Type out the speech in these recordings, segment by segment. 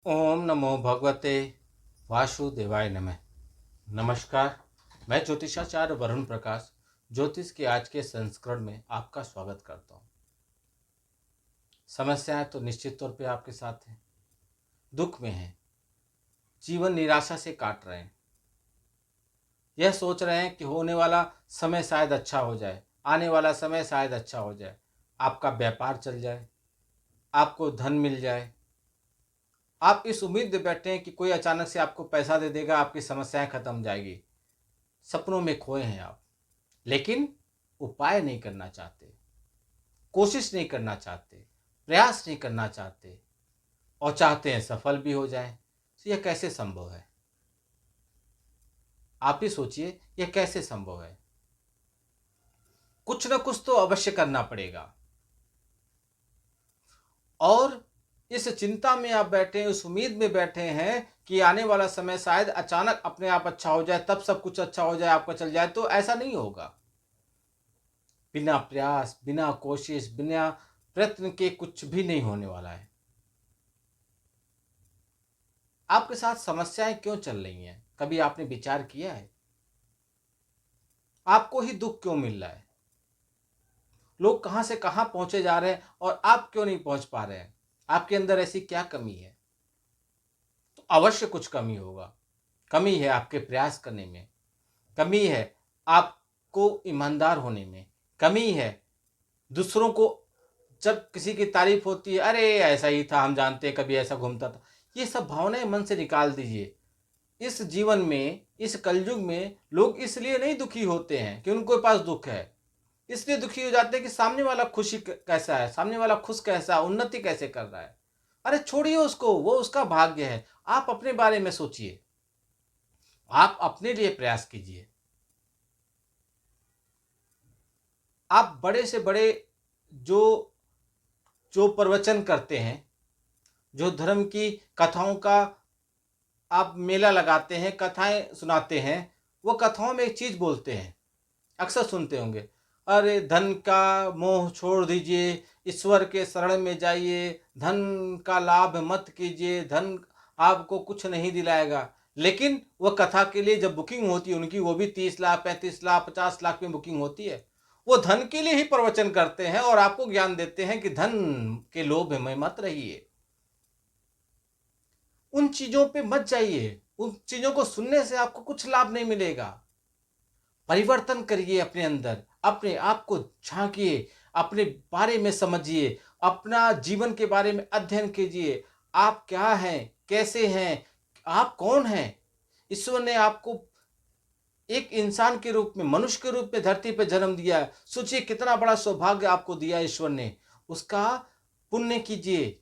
ओम नमो भगवते वासुदेवाय नमः। नमस्कार, मैं ज्योतिषाचार्य वरुण प्रकाश ज्योतिष के आज के संस्करण में आपका स्वागत करता हूँ। समस्याएं तो निश्चित तौर पे आपके साथ हैं, दुख में हैं, जीवन निराशा से काट रहे हैं, यह सोच रहे हैं कि होने वाला समय शायद अच्छा हो जाए, आने वाला समय शायद अच्छा हो जाए, आपका व्यापार चल जाए, आपको धन मिल जाए। आप इस उम्मीद में बैठे हैं कि कोई अचानक से आपको पैसा दे देगा, आपकी समस्याएं खत्म हो जाएगी। सपनों में खोए हैं आप, लेकिन उपाय नहीं करना चाहते, कोशिश नहीं करना चाहते, प्रयास नहीं करना चाहते और चाहते हैं सफल भी हो जाए। तो यह कैसे संभव है? आप ही सोचिए, यह कैसे संभव है? कुछ न कुछ तो अवश्य करना पड़ेगा। और इस चिंता में आप बैठे हैं, उस उम्मीद में बैठे हैं कि आने वाला समय शायद अचानक अपने आप अच्छा हो जाए, तब सब कुछ अच्छा हो जाए, आपका चल जाए। तो ऐसा नहीं होगा। बिना प्रयास, बिना कोशिश, बिना प्रयत्न के कुछ भी नहीं होने वाला है। आपके साथ समस्याएं क्यों चल रही हैं? कभी आपने विचार किया है? आपको ही दुख क्यों मिल रहा है? लोग कहां से कहां पहुंचे जा रहे हैं और आप क्यों नहीं पहुंच पा रहे हैं? आपके अंदर ऐसी क्या कमी है? तो अवश्य कुछ कमी होगा। कमी है आपके प्रयास करने में, कमी है आपको ईमानदार होने में, कमी है दूसरों को जब किसी की तारीफ होती है, अरे ऐसा ही था, हम जानते हैं, कभी ऐसा घूमता था। ये सब भावनाएं मन से निकाल दीजिए। इस जीवन में, इस कलयुग में लोग इसलिए नहीं दुखी होते हैं कि उनके पास दुख है। इसलिए दुखी हो जाते हैं कि सामने वाला खुशी कैसा है, सामने वाला खुश कैसा है, उन्नति कैसे कर रहा है। अरे छोड़िए उसको, वो उसका भाग्य है। आप अपने बारे में सोचिए, आप अपने लिए प्रयास कीजिए। आप बड़े से बड़े जो जो प्रवचन करते हैं, जो धर्म की कथाओं का आप मेला लगाते हैं, कथाएं सुनाते हैं, वो कथाओं में एक चीज बोलते हैं, अक्सर सुनते होंगे, अरे धन का मोह छोड़ दीजिए, ईश्वर के शरण में जाइए, धन का लाभ मत कीजिए, धन आपको कुछ नहीं दिलाएगा। लेकिन वह कथा के लिए जब बुकिंग होती है उनकी, वो भी 30 लाख, 35 लाख, 50 लाख में बुकिंग होती है। वो धन के लिए ही प्रवचन करते हैं और आपको ज्ञान देते हैं कि धन के लोभ में मत रहिए, उन चीजों पे मत जाइए, उन चीजों को सुनने से आपको कुछ लाभ नहीं मिलेगा। परिवर्तन करिए अपने अंदर, अपने आप को झांकिए, अपने बारे में समझिए, अपना जीवन के बारे में अध्ययन कीजिए। आप क्या हैं, कैसे हैं, आप कौन हैं? ईश्वर ने आपको एक इंसान के रूप में, मनुष्य के रूप में धरती पर जन्म दिया है। सोचिए कितना बड़ा सौभाग्य आपको दिया ईश्वर ने। उसका पुण्य कीजिए,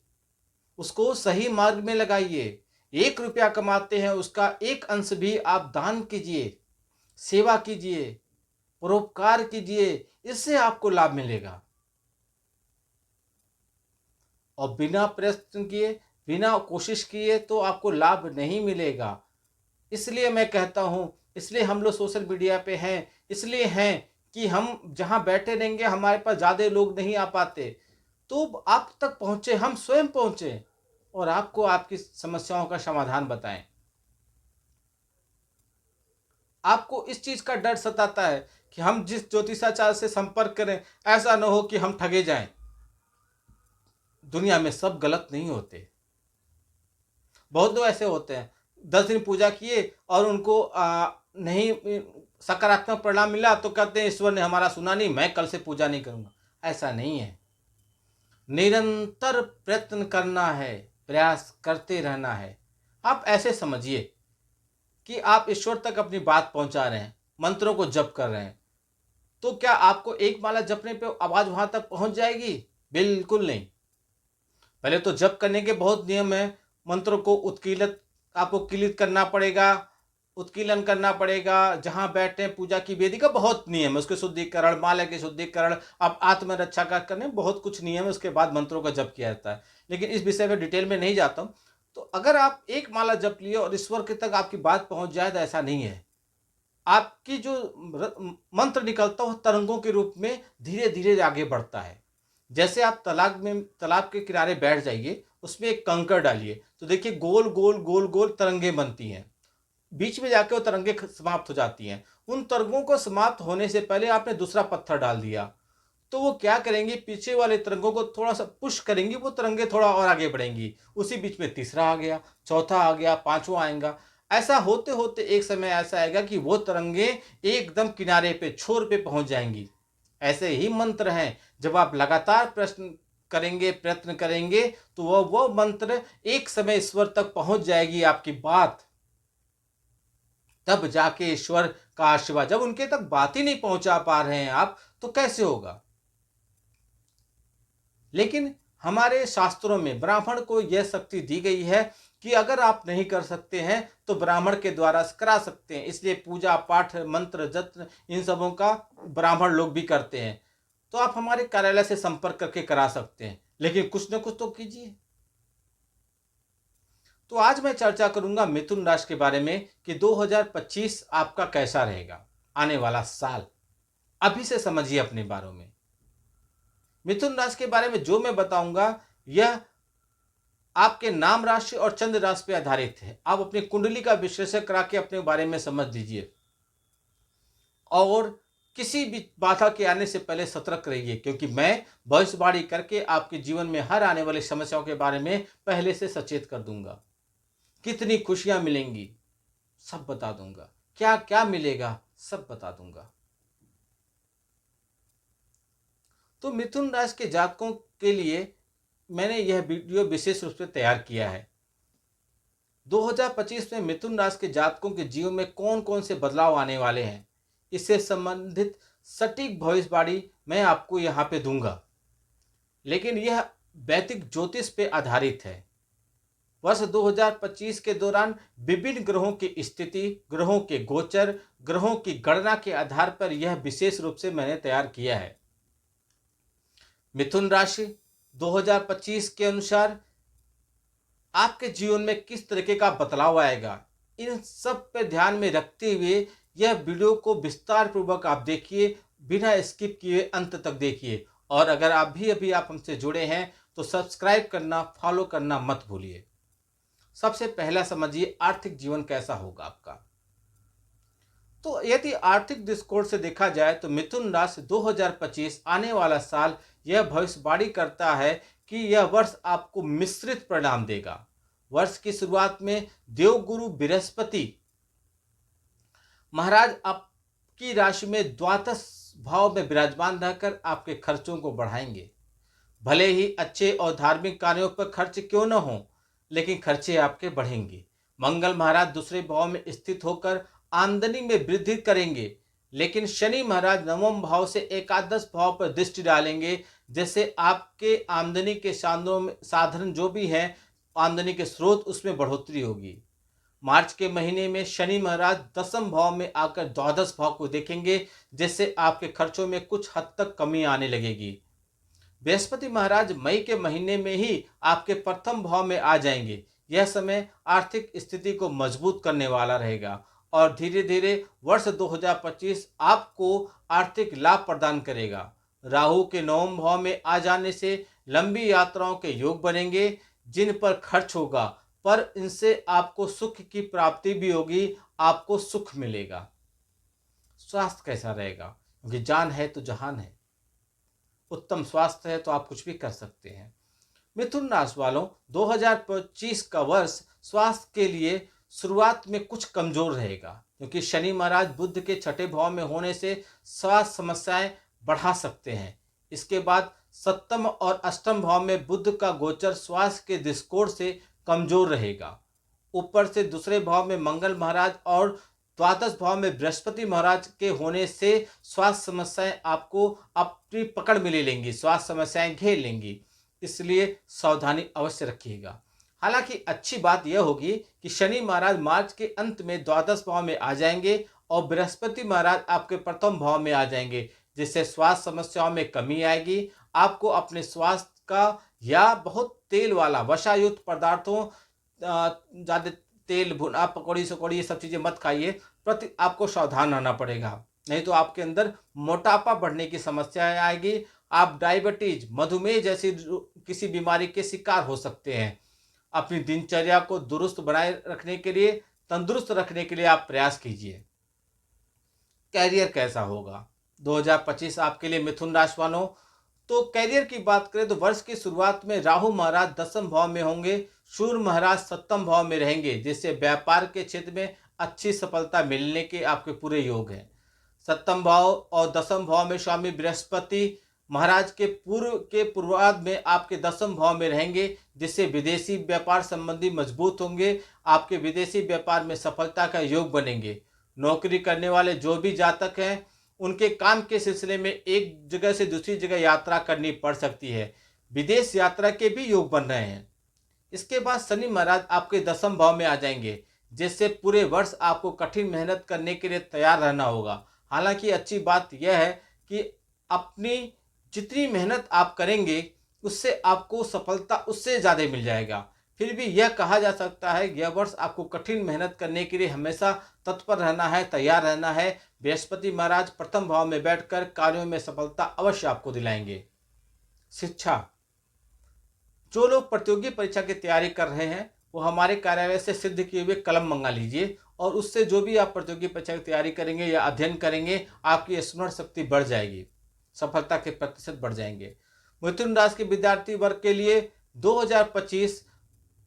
उसको सही मार्ग में लगाइए। 1 रुपया कमाते हैं, उसका एक अंश भी आप दान कीजिए, सेवा कीजिए, परोपकार कीजिए, इससे आपको लाभ मिलेगा। और बिना प्रयत्न किए, बिना कोशिश किए तो आपको लाभ नहीं मिलेगा। इसलिए मैं कहता हूँ, इसलिए हम लोग सोशल मीडिया पे हैं, इसलिए हैं कि हम जहाँ बैठे रहेंगे हमारे पास ज़्यादा लोग नहीं आ पाते, तो आप तक पहुँचे, हम स्वयं पहुँचे और आपको आपकी समस्याओं का समाधान बताएं। आपको इस चीज का डर सताता है कि हम जिस ज्योतिषाचार्य से संपर्क करें, ऐसा न हो कि हम ठगे जाएं। दुनिया में सब गलत नहीं होते। बहुत लोग ऐसे होते हैं, 10 दिन पूजा किए और उनको नहीं सकारात्मक परिणाम मिला तो कहते हैं ईश्वर ने हमारा सुना नहीं, मैं कल से पूजा नहीं करूंगा। ऐसा नहीं है। निरंतर प्रयत्न करना है, प्रयास करते रहना है। आप ऐसे समझिए कि आप ईश्वर तक अपनी बात पहुंचा रहे हैं, मंत्रों को जप कर रहे हैं, तो क्या आपको एक माला जपने पे आवाज वहां तक पहुंच जाएगी? बिल्कुल नहीं। पहले तो जप करने के बहुत नियम है। मंत्रों को उत्कीर्णत आपको कीलित करना पड़ेगा, उत्कीलन करना पड़ेगा। जहां बैठे हैं, पूजा की वेदी का बहुत नियम है, उसके शुद्धिकरण, माला के शुद्धिकरण, अब आत्मरक्षा का करने बहुत कुछ नियम है। उसके बाद मंत्रों का जप किया जाता है, लेकिन इस विषय में डिटेल में नहीं जाता हूं। तो अगर आप एक माला जप लिए और ईश्वर के तक आपकी बात पहुंच जाए तो ऐसा नहीं है। आपकी जो मंत्र निकलता है वो तरंगों के रूप में धीरे धीरे आगे बढ़ता है। जैसे आप तालाब के किनारे बैठ जाइए, उसमें एक कंकड़ डालिए, तो देखिए गोल गोल गोल गोल तरंगे बनती हैं। बीच में जाके वो तरंगे समाप्त हो जाती हैं। उन तरंगों को समाप्त होने से पहले आपने दूसरा पत्थर डाल दिया, तो वो क्या करेंगी, पीछे वाले तरंगों को थोड़ा सा पुश करेंगी, वो तरंगे थोड़ा और आगे बढ़ेंगी। उसी बीच में तीसरा आ गया, चौथा आ गया, पांचवा आएगा। ऐसा होते होते एक समय ऐसा आएगा कि वो तरंगे एकदम किनारे पे, छोर पे पहुंच जाएंगी। ऐसे ही मंत्र हैं, जब आप लगातार प्रयत्न करेंगे, तो वो मंत्र एक समय ईश्वर तक पहुंच जाएगी आपकी बात। तब जाके ईश्वर का आशीर्वाद, जब उनके तक बात ही नहीं पहुंचा पा रहे हैं आप, तो कैसे होगा। लेकिन हमारे शास्त्रों में ब्राह्मण को यह शक्ति दी गई है कि अगर आप नहीं कर सकते हैं तो ब्राह्मण के द्वारा करा सकते हैं। इसलिए पूजा पाठ मंत्र जत्र इन सबों का ब्राह्मण लोग भी करते हैं। तो आप हमारे कार्यालय से संपर्क करके करा सकते हैं, लेकिन कुछ न कुछ तो कीजिए। तो आज मैं चर्चा करूंगा मिथुन राशि के बारे में कि 2025 आपका कैसा रहेगा, आने वाला साल। अभी से समझिए अपने बारे में। मिथुन राशि के बारे में जो मैं बताऊंगा, यह आपके नाम राशि और चंद्र राशि पर आधारित है। आप अपनी कुंडली का विश्लेषण करा के अपने बारे में समझ लीजिए, और किसी भी बाधा के आने से पहले सतर्क रहिए, क्योंकि मैं भविष्यवाणी करके आपके जीवन में हर आने वाली समस्याओं के बारे में पहले से सचेत कर दूंगा। कितनी खुशियां मिलेंगी सब बता दूंगा, क्या क्या मिलेगा सब बता दूंगा। तो मिथुन राशि के जातकों के लिए मैंने यह वीडियो विशेष रूप से तैयार किया है। 2025 में मिथुन राशि के जातकों के जीवन में कौन कौन से बदलाव आने वाले हैं, इससे संबंधित सटीक भविष्यवाणी मैं आपको यहाँ पे दूंगा। लेकिन यह वैदिक ज्योतिष पे आधारित है। वर्ष 2025 के दौरान विभिन्न ग्रहों की स्थिति, ग्रहों के गोचर, ग्रहों की गणना के आधार पर यह विशेष रूप से मैंने तैयार किया है। मिथुन राशि 2025 के अनुसार आपके जीवन में किस तरीके का बदलाव आएगा, इन सब पे ध्यान में रखते हुए यह वीडियो को विस्तार पूर्वक आप देखिए, बिना स्किप किए अंत तक देखिए। और अगर अभी आप हमसे जुड़े हैं तो सब्सक्राइब करना, फॉलो करना मत भूलिए। सबसे पहला समझिए आर्थिक जीवन कैसा होगा आपका। तो यदि आर्थिक दृष्टिकोण से देखा जाए तो मिथुन राशि 2025 आने वाला साल यह भविष्यवाणी करता है कि यह वर्ष आपको मिश्रित परिणाम देगा। वर्ष की शुरुआत में देवगुरु बृहस्पति महाराज आपकी राशि में द्वादश भाव में विराजमान रहकर आपके खर्चों को बढ़ाएंगे। भले ही अच्छे और धार्मिक कार्यों पर खर्च क्यों न हो, लेकिन खर्चे आपके बढ़ेंगे। मंगल महाराज दूसरे भाव में स्थित होकर आमदनी में वृद्धि करेंगे, लेकिन शनि महाराज नवम भाव से एकादश भाव पर दृष्टि डालेंगे, जिससे आपके आमदनी के साधन जो भी हैं, आमदनी के स्रोत, उसमें बढ़ोतरी होगी। मार्च के महीने में शनि महाराज दसम भाव में आकर द्वादश भाव को देखेंगे, जिससे आपके खर्चों में कुछ हद तक कमी आने लगेगी। बृहस्पति महाराज मई के महीने में ही आपके प्रथम भाव में आ जाएंगे। यह समय आर्थिक स्थिति को मजबूत करने वाला रहेगा और धीरे धीरे वर्ष 2025 आपको आर्थिक लाभ प्रदान करेगा। राहु के नवम भाव में आ जाने से लंबी यात्राओं के योग बनेंगे, जिन पर खर्च होगा, पर इनसे आपको सुख की प्राप्ति भी होगी, आपको सुख मिलेगा। स्वास्थ्य कैसा रहेगा, क्योंकि जान है तो जहान है। उत्तम स्वास्थ्य है तो आप कुछ भी कर सकते हैं। मिथुन राशि वालों, 2025 का वर्ष स्वास्थ्य के लिए शुरुआत में कुछ कमजोर रहेगा, क्योंकि शनि महाराज बुध के छठे भाव में होने से स्वास्थ्य समस्याएं बढ़ा सकते हैं। इसके बाद सप्तम और अष्टम भाव में बुध का गोचर स्वास्थ्य के दृष्टिकोण से कमजोर रहेगा। ऊपर से दूसरे भाव में मंगल महाराज और द्वादश भाव में बृहस्पति महाराज के होने से स्वास्थ्य समस्याएं आपको अपनी पकड़ में ले लेंगी, स्वास्थ्य समस्याएं घेर लेंगी, इसलिए सावधानी अवश्य रखिएगा। हालांकि अच्छी बात यह होगी कि शनि महाराज मार्च के अंत में द्वादश भाव में आ जाएंगे और बृहस्पति महाराज आपके प्रथम भाव में आ जाएंगे, जिससे स्वास्थ्य समस्याओं में कमी आएगी। आपको अपने स्वास्थ्य का या बहुत तेल वाला वसायुक्त पदार्थों, ज़्यादा तेल, भुना, पकौड़ी सकौड़ी, ये सब चीज़ें मत खाइए। आपको सावधान रहना पड़ेगा, नहीं तो आपके अंदर मोटापा बढ़ने की समस्या आएगी आप डायबिटीज, मधुमेह जैसी किसी बीमारी के शिकार हो सकते हैं। अपनी दिनचर्या को दुरुस्त बनाए रखने के लिए, तंदुरुस्त रखने के लिए आप प्रयास कीजिए। कैरियर कैसा होगा 2025 आपके लिए मिथुन राशि वालों? तो कैरियर की बात करें तो वर्ष की शुरुआत में राहु महाराज 10वें भाव में होंगे, सूर्य महाराज 7वें भाव में रहेंगे, जिससे व्यापार के क्षेत्र में अच्छी सफलता मिलने के आपके पूरे योग हैं। 7वें भाव और 10वें भाव में स्वामी बृहस्पति महाराज के पूर्वार्ध में आपके 10वें भाव में रहेंगे, जिससे विदेशी व्यापार संबंधी मजबूत होंगे। आपके विदेशी व्यापार में सफलता का योग बनेंगे। नौकरी करने वाले जो भी जातक हैं, उनके काम के सिलसिले में एक जगह से दूसरी जगह यात्रा करनी पड़ सकती है। विदेश यात्रा के भी योग बन रहे हैं। इसके बाद शनि महाराज आपके 10वें भाव में आ जाएंगे, जिससे पूरे वर्ष आपको कठिन मेहनत करने के लिए तैयार रहना होगा। हालांकि अच्छी बात यह है कि अपनी जितनी मेहनत आप करेंगे उससे आपको सफलता उससे ज़्यादा मिल जाएगा। फिर भी यह कहा जा सकता है यह वर्ष आपको कठिन मेहनत करने के लिए हमेशा तत्पर रहना है, तैयार रहना है। बृहस्पति महाराज प्रथम भाव में बैठकर कार्यों में सफलता अवश्य आपको दिलाएंगे। शिक्षा, जो लोग प्रतियोगी परीक्षा की तैयारी कर रहे हैं वो हमारे कार्यालय से सिद्ध किए हुए कलम मंगा लीजिए, और उससे जो भी आप प्रतियोगी परीक्षा की तैयारी करेंगे या अध्ययन करेंगे, आपकी स्मरण शक्ति बढ़ जाएगी, सफलता के प्रतिशत बढ़ जाएंगे। मिथुन राशि के विद्यार्थी वर्ग के लिए 2025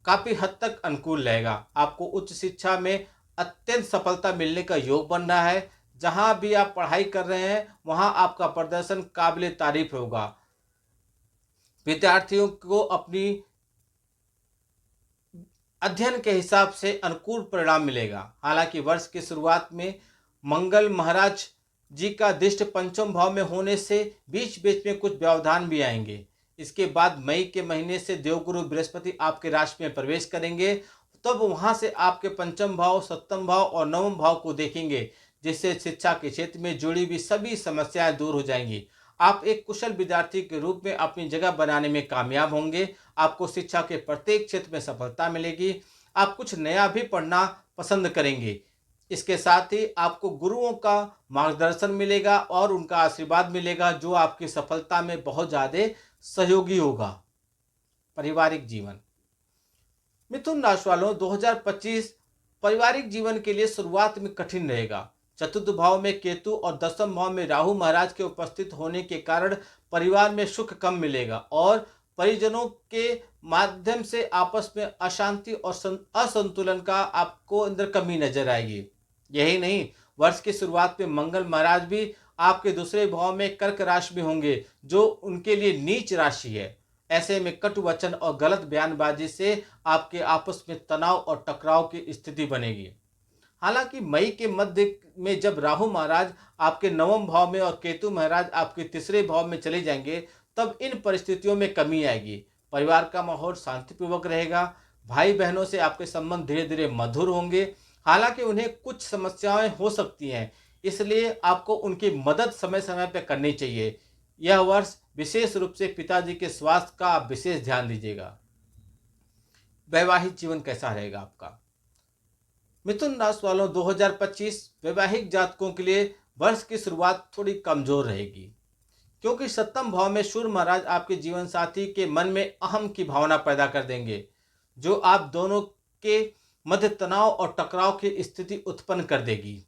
काफ़ी हद तक अनुकूल रहेगा। आपको उच्च शिक्षा में अत्यंत सफलता मिलने का योग बन रहा है। जहां भी आप पढ़ाई कर रहे हैं वहां आपका प्रदर्शन काबिल तारीफ होगा। विद्यार्थियों को अपनी अध्ययन के हिसाब से अनुकूल परिणाम मिलेगा। हालांकि वर्ष की शुरुआत में मंगल महाराज जी का दृष्टि पंचम भाव में होने से बीच बीच में कुछ व्यवधान भी आएंगे। इसके बाद मई के महीने से देवगुरु बृहस्पति आपके राशि में प्रवेश करेंगे, तब वहां से आपके पंचम भाव, सप्तम भाव और नवम भाव को देखेंगे, जिससे शिक्षा के क्षेत्र में जुड़ी हुई सभी समस्याएं दूर हो जाएंगी। आप एक कुशल विद्यार्थी के रूप में अपनी जगह बनाने में कामयाब होंगे। आपको शिक्षा के प्रत्येक क्षेत्र में सफलता मिलेगी। आप कुछ नया भी पढ़ना पसंद करेंगे। इसके साथ ही आपको गुरुओं का मार्गदर्शन मिलेगा और उनका आशीर्वाद मिलेगा, जो आपकी सफलता में बहुत ज़्यादा सहयोगी होगा। पारिवारिक जीवन, मिथुन राशि वालों 2025 पारिवारिक जीवन के लिए शुरुआत में कठिन रहेगा। चतुर्थ भाव में केतु और 10वें भाव में राहु महाराज के उपस्थित होने के कारण परिवार में सुख कम मिलेगा और परिजनों के माध्यम से आपस में अशांति और असंतुलन का आपको अंदर कमी नजर आएगी। यही नहीं, वर्ष की शुरुआत में मंगल महाराज भी आपके दूसरे भाव में कर्क राशि में होंगे, जो उनके लिए नीच राशि है। ऐसे में कटु वचन और गलत बयानबाजी से आपके आपस में तनाव और टकराव की स्थिति बनेगी। हालांकि मई के मध्य में जब राहु महाराज आपके नवम भाव में और केतु महाराज आपके तीसरे भाव में चले जाएंगे, तब इन परिस्थितियों में कमी आएगी। परिवार का माहौल शांतिपूर्वक रहेगा। भाई बहनों से आपके संबंध धीरे धीरे मधुर होंगे। हालांकि उन्हें कुछ समस्याएं हो सकती हैं, इसलिए आपको उनकी मदद समय समय पर करनी चाहिए। यह वर्ष विशेष रूप से पिताजी के स्वास्थ्य का आप विशेष ध्यान दीजिएगा। वैवाहिक जीवन कैसा रहेगा आपका? मिथुन राशि वालों 2025 वैवाहिक जातकों के लिए वर्ष की शुरुआत थोड़ी कमजोर रहेगी, क्योंकि सप्तम भाव में सूर्य महाराज आपके जीवन साथी के मन में अहम की भावना पैदा कर देंगे, जो आप दोनों के मध्य तनाव और टकराव की स्थिति उत्पन्न कर देगी।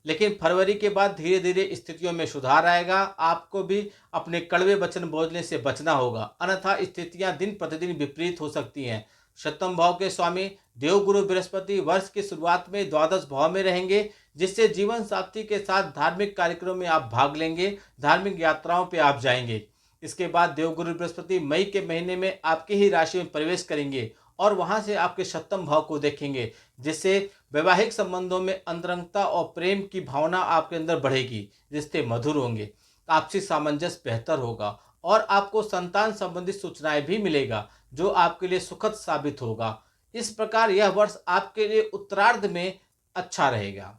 लेकिन फरवरी के बाद धीरे धीरे स्थितियों में सुधार आएगा। आपको भी अपने कड़वे वचन बोलने से बचना होगा, अन्यथा स्थितियां दिन प्रतिदिन विपरीत हो सकती हैं। सप्तम भाव के स्वामी देवगुरु बृहस्पति वर्ष की शुरुआत में द्वादश भाव में रहेंगे, जिससे जीवन साथी के साथ धार्मिक कार्यक्रमों में आप भाग लेंगे, धार्मिक यात्राओं पे आप जाएंगे। इसके बाद देवगुरु बृहस्पति मई के महीने में आपकी ही राशि में प्रवेश करेंगे और वहां से आपके सप्तम भाव को देखेंगे, जिससे वैवाहिक संबंधों में अंतरंगता और प्रेम की भावना आपके अंदर बढ़ेगी। रिश्ते मधुर होंगे, आपसी सामंजस्य बेहतर होगा और आपको संतान संबंधी सूचनाएं भी मिलेगा, जो आपके लिए सुखद साबित होगा। इस प्रकार यह वर्ष आपके लिए उत्तरार्ध में अच्छा रहेगा।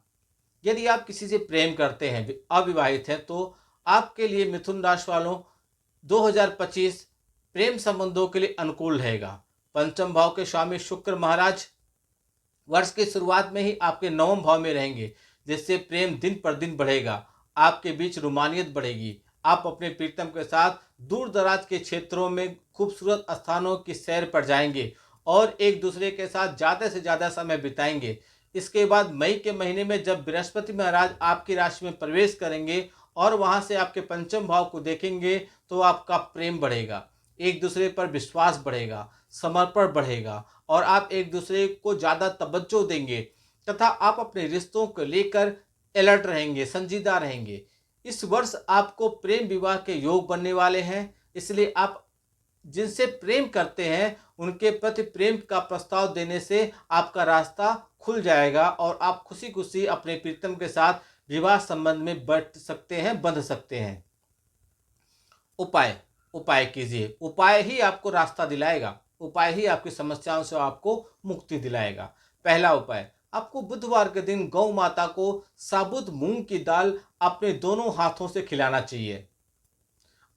यदि आप किसी से प्रेम करते हैं, अविवाहित हैं, तो आपके लिए मिथुन राशि वालों 2025 प्रेम संबंधों के लिए अनुकूल रहेगा। पंचम भाव के स्वामी शुक्र महाराज वर्ष की शुरुआत में ही आपके नवम भाव में रहेंगे, जिससे प्रेम दिन पर दिन बढ़ेगा। आपके बीच रोमानियत बढ़ेगी। आप अपने प्रीतम के साथ दूर दराज के क्षेत्रों में खूबसूरत स्थानों की सैर पर जाएंगे और एक दूसरे के साथ ज़्यादा से ज़्यादा समय बिताएंगे। इसके बाद मई के महीने में जब बृहस्पति महाराज आपकी राशि में प्रवेश करेंगे और वहां से आपके पंचम भाव को देखेंगे तो आपका प्रेम बढ़ेगा, एक दूसरे पर विश्वास बढ़ेगा, समर्पण बढ़ेगा और आप एक दूसरे को ज़्यादा तवज्जो देंगे तथा आप अपने रिश्तों को लेकर अलर्ट रहेंगे, संजीदा रहेंगे। इस वर्ष आपको प्रेम विवाह के योग बनने वाले हैं, इसलिए आप जिनसे प्रेम करते हैं उनके प्रति प्रेम का प्रस्ताव देने से आपका रास्ता खुल जाएगा और आप खुशी खुशी अपने प्रीतम के साथ विवाह संबंध में बैठ सकते हैं, बंध सकते हैं। उपाय उपाय कीजिए, उपाय ही आपको रास्ता दिलाएगा, उपाय ही आपकी समस्याओं से आपको मुक्ति दिलाएगा। पहला उपाय, आपको बुधवार के दिन गौ माता को साबुत मूंग की दाल अपने दोनों हाथों से खिलाना चाहिए।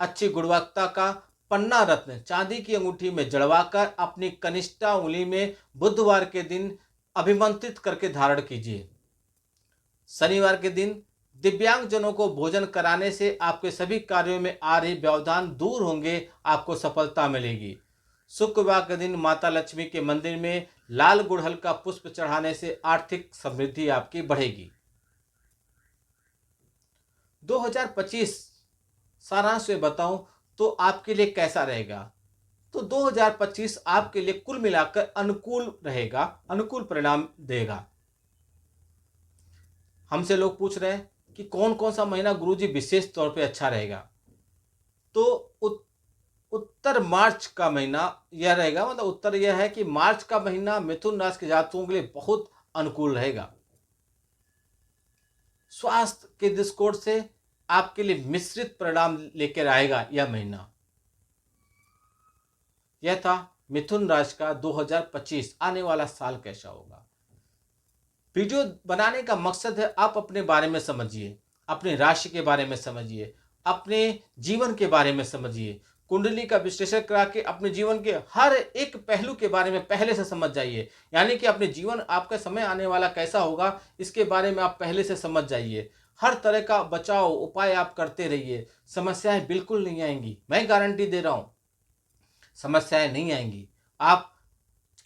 अच्छी गुणवत्ता का पन्ना रत्न चांदी की अंगूठी में जड़वाकर अपनी कनिष्ठा उंगली में बुधवार के दिन अभिमंत्रित करके धारण कीजिए। शनिवार के दिन दिव्यांग जनों को भोजन कराने से आपके सभी कार्यों में आ रही व्यवधान दूर होंगे, आपको सफलता मिलेगी। शुक्रवार के दिन माता लक्ष्मी के मंदिर में लाल गुड़हल का पुष्प चढ़ाने से आर्थिक समृद्धि आपकी बढ़ेगी। 2025 सारांश में बताऊं तो आपके लिए कैसा रहेगा, तो 2025 आपके लिए कुल मिलाकर अनुकूल रहेगा, अनुकूल परिणाम देगा। हमसे लोग पूछ रहे हैं कि कौन कौन सा महीना गुरुजी विशेष तौर पे अच्छा रहेगा, तो उत्तर मार्च का महीना यह रहेगा। मतलब उत्तर यह है कि मार्च का महीना मिथुन राशि के जातकों के लिए बहुत अनुकूल रहेगा। स्वास्थ्य के दृष्टिकोण से आपके लिए मिश्रित परिणाम लेकर आएगा यह महीना। यह था मिथुन राशि का 2025 आने वाला साल कैसा होगा। वीडियो बनाने का मकसद है आप अपने बारे में समझिए, अपने राशि के बारे में समझिए, अपने जीवन के बारे में समझिए, कुंडली का विश्लेषण करा के अपने जीवन के हर एक पहलू के बारे में पहले से समझ जाइए। यानी कि अपने जीवन आपका समय आने वाला कैसा होगा इसके बारे में आप पहले से समझ जाइए। हर तरह का बचाव उपाय आप करते रहिए, समस्याएं बिल्कुल नहीं आएंगी, मैं गारंटी दे रहा हूं, समस्याएं नहीं आएंगी। आप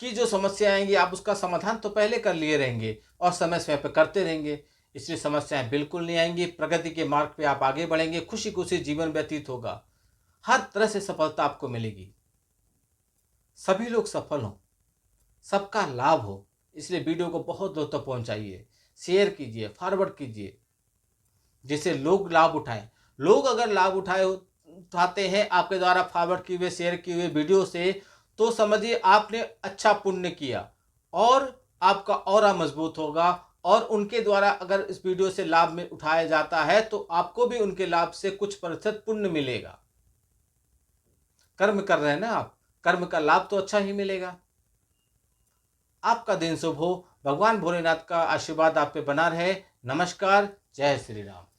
की जो समस्या आएंगी आप उसका समाधान तो पहले कर लिए रहेंगे और समय समय पर करते रहेंगे, इसलिए समस्याएं बिल्कुल नहीं आएंगी। प्रगति के मार्ग पे आप आगे बढ़ेंगे, खुशी खुशी जीवन व्यतीत होगा, हर तरह से सफलता आपको मिलेगी। सभी लोग सफल हों, सबका लाभ हो, इसलिए वीडियो को बहुत लोग तक पहुंचाइए, शेयर कीजिए, फॉरवर्ड कीजिए, जिससे लोग लाभ उठाएं। लोग अगर लाभ उठाते हैं आपके द्वारा फॉरवर्ड किए हुए, शेयर किए हुए वीडियो से, तो समझिए आपने अच्छा पुण्य किया और आपका ऑरा मजबूत होगा। और उनके द्वारा अगर इस वीडियो से लाभ में उठाया जाता है तो आपको भी उनके लाभ से कुछ प्रतिशत पुण्य मिलेगा। कर्म कर रहे हैं ना आप, कर्म का लाभ तो अच्छा ही मिलेगा। आपका दिन शुभ हो, भगवान भोलेनाथ का आशीर्वाद आप पे बना रहे। नमस्कार, जय श्री राम।